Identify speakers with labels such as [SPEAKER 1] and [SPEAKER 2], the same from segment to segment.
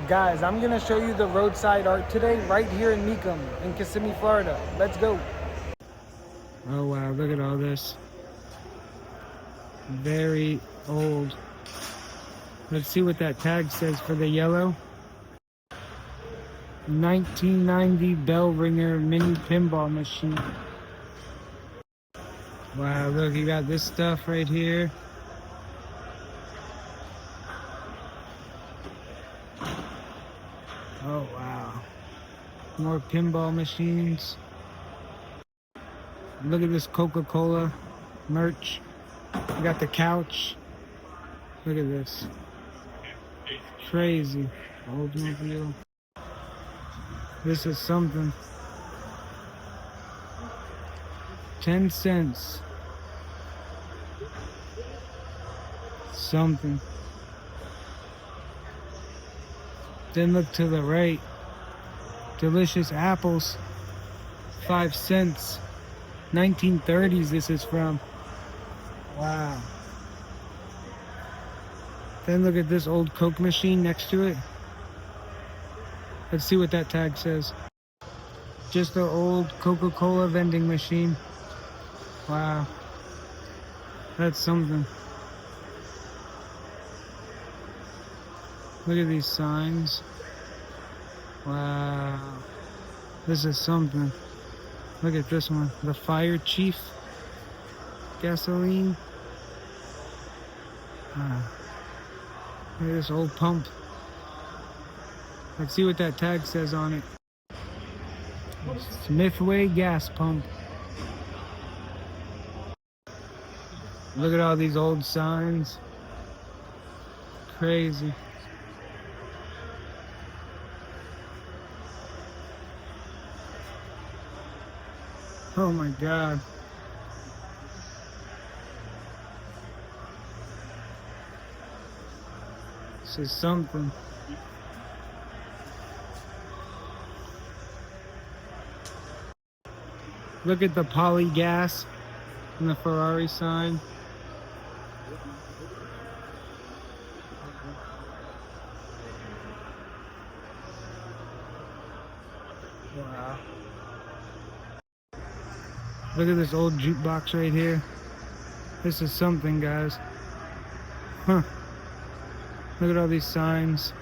[SPEAKER 1] Guys, I'm gonna show you the roadside art today right here in Mecum in Kissimmee, Florida. Let's go. Oh wow, look at all this. Very old. Let's see what that tag says for the yellow. 1990 bell ringer mini pinball machine. Wow, look, you got this stuff right here. Oh wow. More pinball machines. Look at this Coca-Cola merch. We got the couch. Look at this. Crazy. Oldsmobile. This is something. 10 cents. Something. Then look to the right. Delicious apples. 5 cents. 1930s this is from. Wow. Then look at this old Coke machine next to it. Let's see what that tag says. Just an old Coca-Cola vending machine. Wow. That's something. Look at these signs. Wow. This is something. Look at this one. The Fire Chief gasoline. Wow. Look at this old pump. Let's see what that tag says on it. Smithway gas pump. Look at all these old signs. Crazy. Oh my God. This is something. Look at the poly gas and the Ferrari sign. Wow. Look at this old jukebox right here. This is something, guys. Huh. Look at all these signs.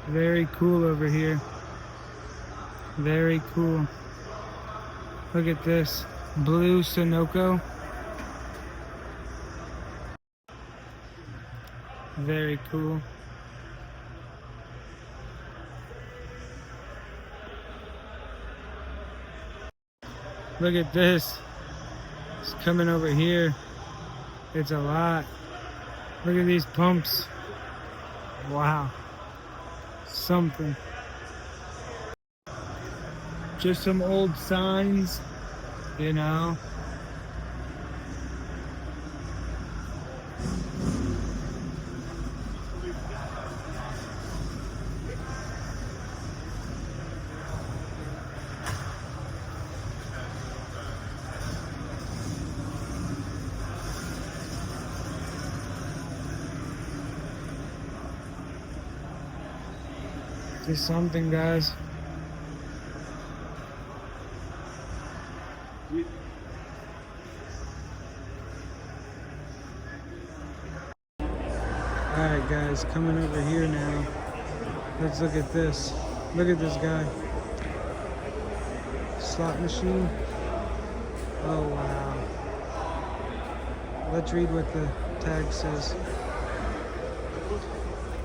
[SPEAKER 1] Very cool over here. Very cool. Look at this. Blue Sunoco. Very cool. Look at this. It's coming over here. It's a lot. Look at these pumps. Wow. Something. Just some old signs, you know. Just something, guys. Alright guys, coming over here now. Let's look at this. Look at this guy. Slot machine. Oh wow. Let's read what the tag says.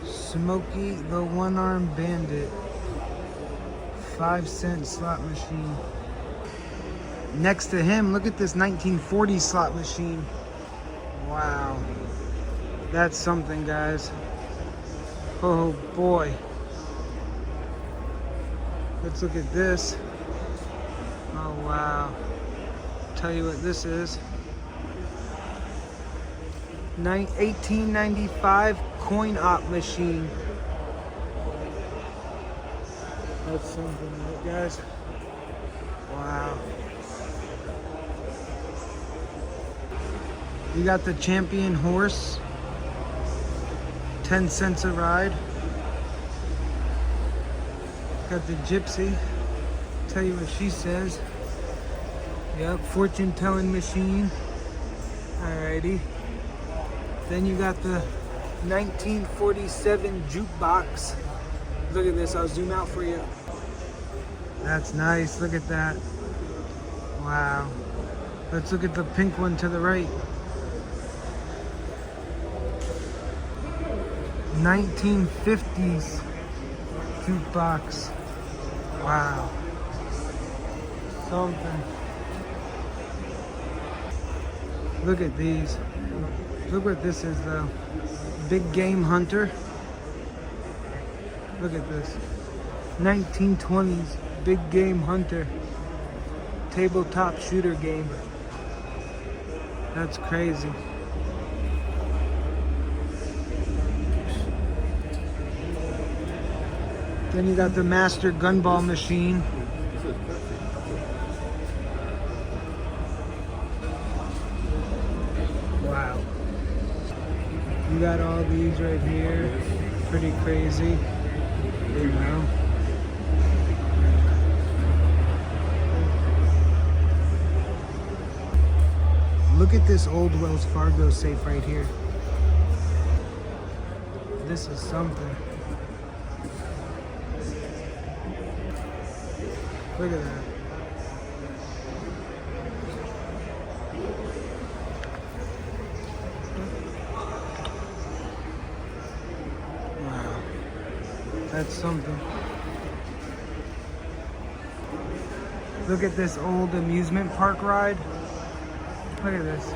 [SPEAKER 1] Smokey the One-Armed Bandit. 5 cent slot machine. Next to him, look at this 1940 slot machine. Wow. That's something, guys. Oh boy. Let's look at this. Oh wow. Tell you what this is. 1895 coin op machine. That's something, right, guys? Wow. You got the champion horse. 10 cents a ride. Got the Gypsy. Tell you what she says. Yep, fortune telling machine. Alrighty. Then you got the 1947 jukebox. Look at this, I'll zoom out for you. That's nice, look at that. Wow. Let's look at the pink one to the right. 1950s jukebox. Wow. Something. Look at these. Look what this is though. Big Game Hunter. Look at this. 1920s Big Game Hunter. Tabletop shooter game. That's crazy. Then you got the Master Gunball machine. Wow. You got all these right here. Pretty crazy. You know. Look at this old Wells Fargo safe right here. This is something. Look at that. Wow. That's something. Look at this old amusement park ride. Look at this.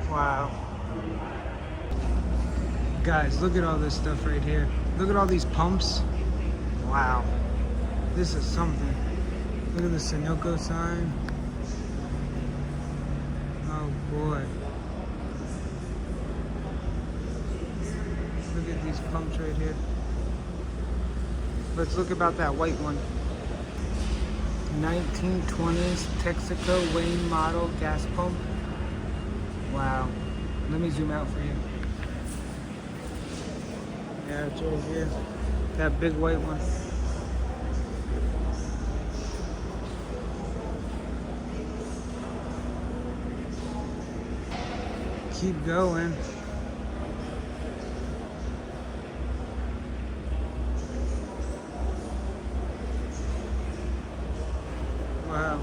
[SPEAKER 1] Wow. Guys, look at all this stuff right here. Look at all these pumps. Wow. This is something. Look at the Sunoco sign. Oh boy. Look at these pumps right here. Let's look about that white one. 1920s Texaco Wayne model gas pump. Wow. Let me zoom out for you. Yeah, it's right here. That big white one. Keep going. Wow.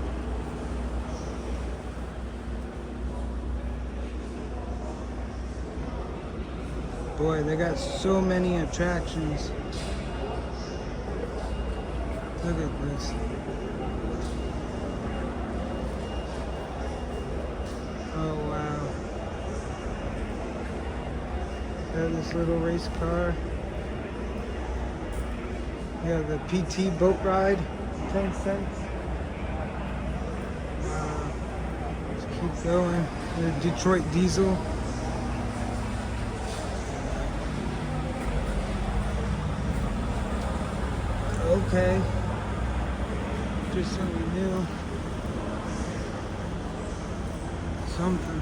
[SPEAKER 1] Boy, they got so many attractions. Look at this. Oh, wow. Got this little race car. Yeah, the PT boat ride, 10 cents. Wow. Let's keep going. The Detroit Diesel. Okay. Just something new. Something.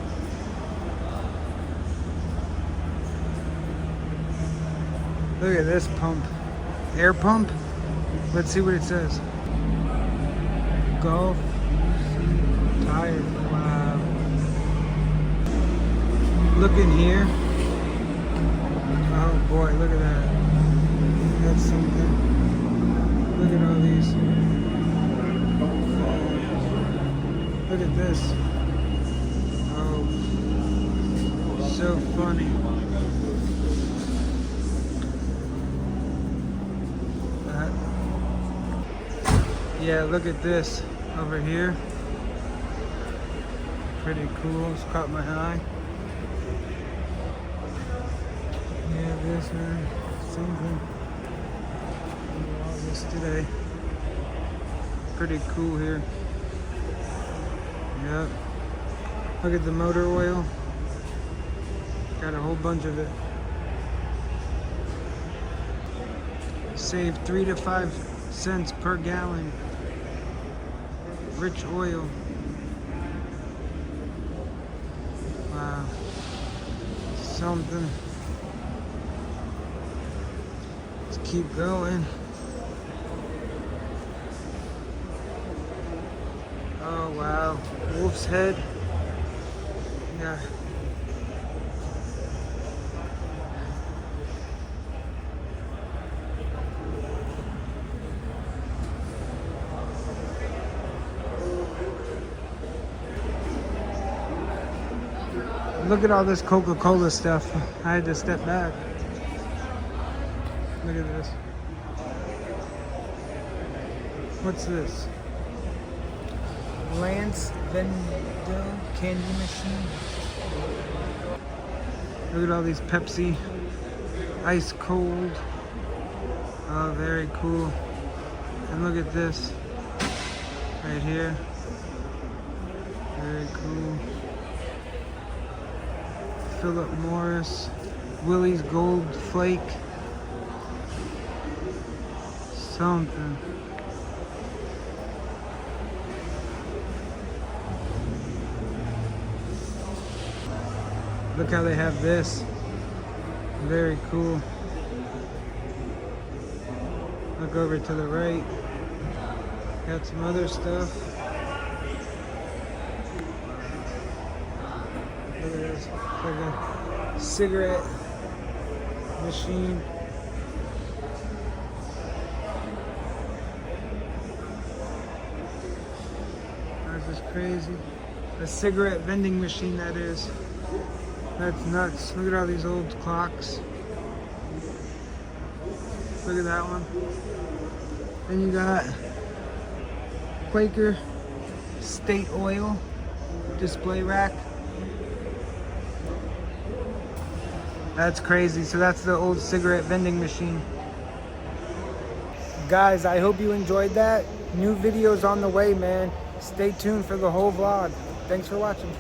[SPEAKER 1] Look at this pump. Air pump? Let's see what it says. Golf tire. Wow. Look in here. Oh boy, look at that. That's something. Look at all these. Look at this. Oh, so funny. Yeah, look at this over here. Pretty cool. It's caught my eye. Yeah, this one. Something. All this today. Pretty cool here. Yep. Look at the motor oil. Got a whole bunch of it. Save 3 to 5 cents per gallon. Rich oil. Wow. Something. Keep going. Oh wow, wolf's head. Yeah. Look at all this Coca-Cola stuff. I had to step back. Look at this. What's this? Lance Vending candy machine. Look at all these Pepsi. Ice cold. Oh, very cool. And look at this. Right here. Very cool. Philip Morris. Willie's Gold Flake. Something. Look how they have this. Very cool. Look over to the right. Got some other stuff. Look at this. Like a cigarette machine. That's just crazy. A cigarette vending machine, that is. That's nuts. Look at all these old clocks. Look at that one. Then you got Quaker State Oil display rack. That's crazy. So that's the old cigarette vending machine. Guys, I hope you enjoyed that. New videos on the way, man. Stay tuned for the whole vlog. Thanks for watching.